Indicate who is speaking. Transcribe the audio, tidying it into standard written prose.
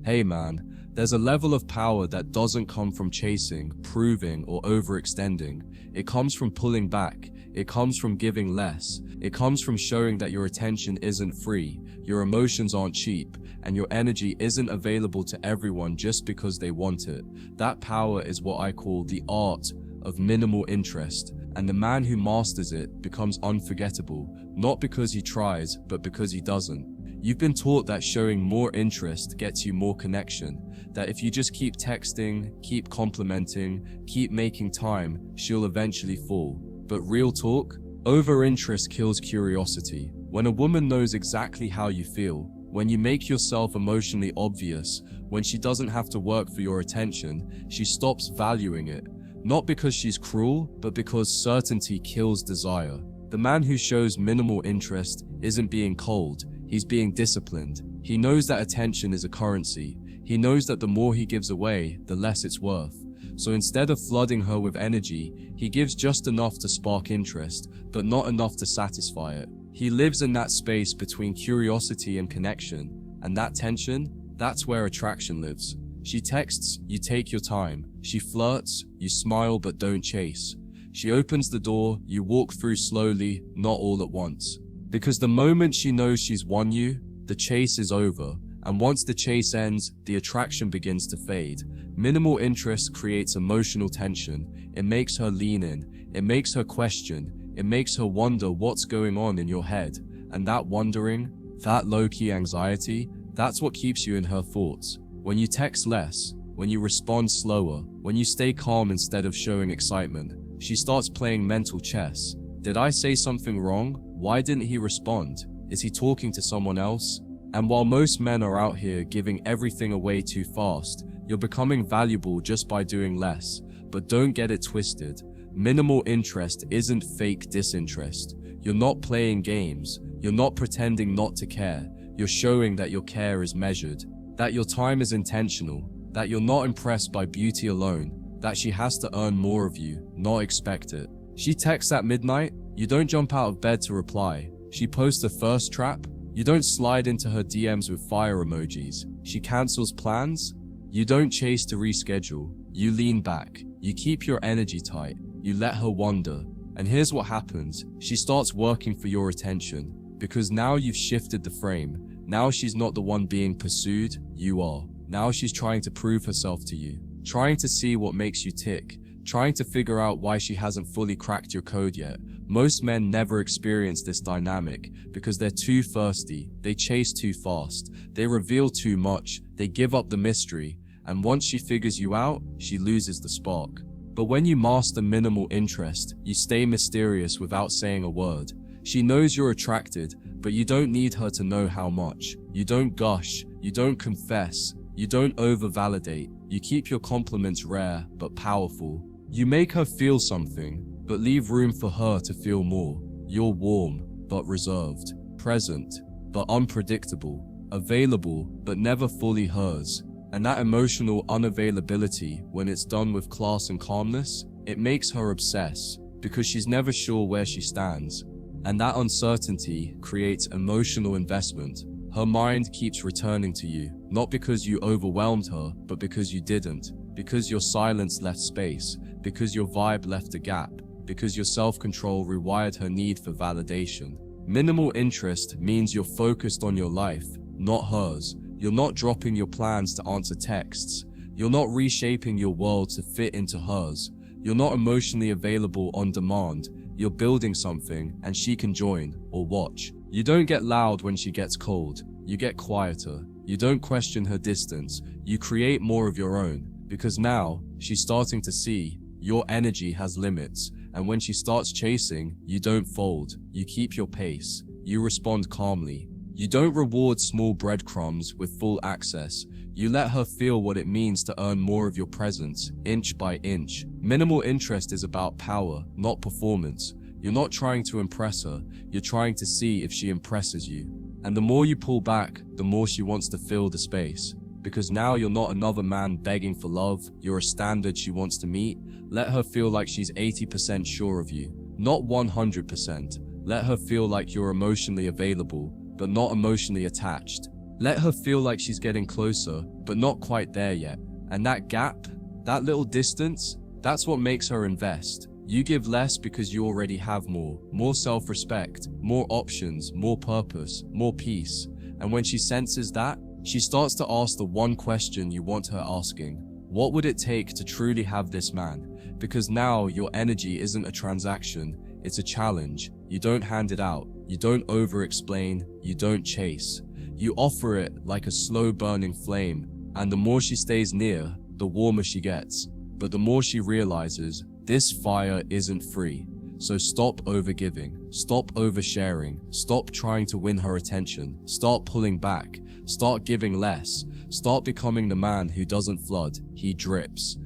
Speaker 1: Hey man, there's a level of power that doesn't come from chasing, proving, or overextending. It comes from pulling back. It comes from giving less. It comes from showing that your attention isn't free, your emotions aren't cheap, and your energy isn't available to everyone just because they want it. That power is what I call the art of minimal interest, and the man who masters it becomes unforgettable, not because he tries, but because he doesn't. You've been taught that showing more interest gets you more connection, that if you just keep texting, keep complimenting, keep making time, she'll eventually fall. But real talk, over-interest kills curiosity. When a woman knows exactly how you feel, when you make yourself emotionally obvious, when she doesn't have to work for your attention, she stops valuing it. Not because she's cruel, but because certainty kills desire. The man who shows minimal interest isn't being cold, he's being disciplined. He knows that attention is a currency. He knows that the more he gives away, the less it's worth. So instead of flooding her with energy, he gives just enough to spark interest, but not enough to satisfy it. He lives in that space between curiosity and connection, and that tension, that's where attraction lives. She texts, you take your time. She flirts, you smile but don't chase. She opens the door, you walk through slowly, not all at once. Because the moment she knows she's won you, the chase is over. And once the chase ends, the attraction begins to fade. Minimal interest creates emotional tension. It makes her lean in. It makes her question. It makes her wonder what's going on in your head. And that wondering, that low-key anxiety, that's what keeps you in her thoughts. When you text less, when you respond slower, when you stay calm instead of showing excitement, she starts playing mental chess. Did I say something wrong? Why didn't he respond? Is he talking to someone else? And while most men are out here giving everything away too fast, you're becoming valuable just by doing less. But don't get it twisted. Minimal interest isn't fake disinterest. You're not playing games. You're not pretending not to care. You're showing that your care is measured, that your time is intentional, that you're not impressed by beauty alone, that she has to earn more of you, not expect it. She texts at midnight, you don't jump out of bed to reply. She posts a thirst trap, you don't slide into her DMs with fire emojis. She cancels plans, you don't chase to reschedule. You lean back, you keep your energy tight, you let her wander. And here's what happens, she starts working for your attention, because now you've shifted the frame. Now she's not the one being pursued, you are. Now she's trying to prove herself to you, trying to see what makes you tick, trying to figure out why she hasn't fully cracked your code yet. Most men never experience this dynamic because they're too thirsty, they chase too fast, they reveal too much, they give up the mystery, and once she figures you out, she loses the spark. But when you master minimal interest, you stay mysterious without saying a word. She knows you're attracted, but you don't need her to know how much. You don't gush, you don't confess, you don't overvalidate. You keep your compliments rare but powerful. You make her feel something, but leave room for her to feel more. You're warm, but reserved, present, but unpredictable, available, but never fully hers. And that emotional unavailability, when it's done with class and calmness, it makes her obsess, because she's never sure where she stands. And that uncertainty creates emotional investment. Her mind keeps returning to you, not because you overwhelmed her, but because you didn't, because your silence left space, because your vibe left a gap, because your self-control rewired her need for validation. Minimal interest means you're focused on your life, not hers. You're not dropping your plans to answer texts. You're not reshaping your world to fit into hers. You're not emotionally available on demand. You're building something and she can join or watch. You don't get loud when she gets cold. You get quieter. You don't question her distance. You create more of your own, because now she's starting to see your energy has limits. And when she starts chasing, you don't fold. You keep your pace. You respond calmly. You don't reward small breadcrumbs with full access. You let her feel what it means to earn more of your presence, inch by inch. Minimal interest is about power, not performance. You're not trying to impress her, you're trying to see if she impresses you. And the more you pull back, the more she wants to fill the space. Because now you're not another man begging for love, you're a standard she wants to meet. Let her feel like she's 80% sure of you, not 100%. Let her feel like you're emotionally available, but not emotionally attached. Let her feel like she's getting closer, but not quite there yet. And that gap, that little distance, that's what makes her invest. You give less because you already have more self-respect, more options, more purpose, more peace. And when she senses that, she starts to ask the one question you want her asking. What would it take to truly have this man? Because now your energy isn't a transaction, it's a challenge. You don't hand it out, you don't over-explain, you don't chase. You offer it like a slow-burning flame, and the more she stays near, the warmer she gets. But the more she realizes, this fire isn't free. So stop overgiving, stop oversharing, stop trying to win her attention, start pulling back, start giving less, start becoming the man who doesn't flood, he drips.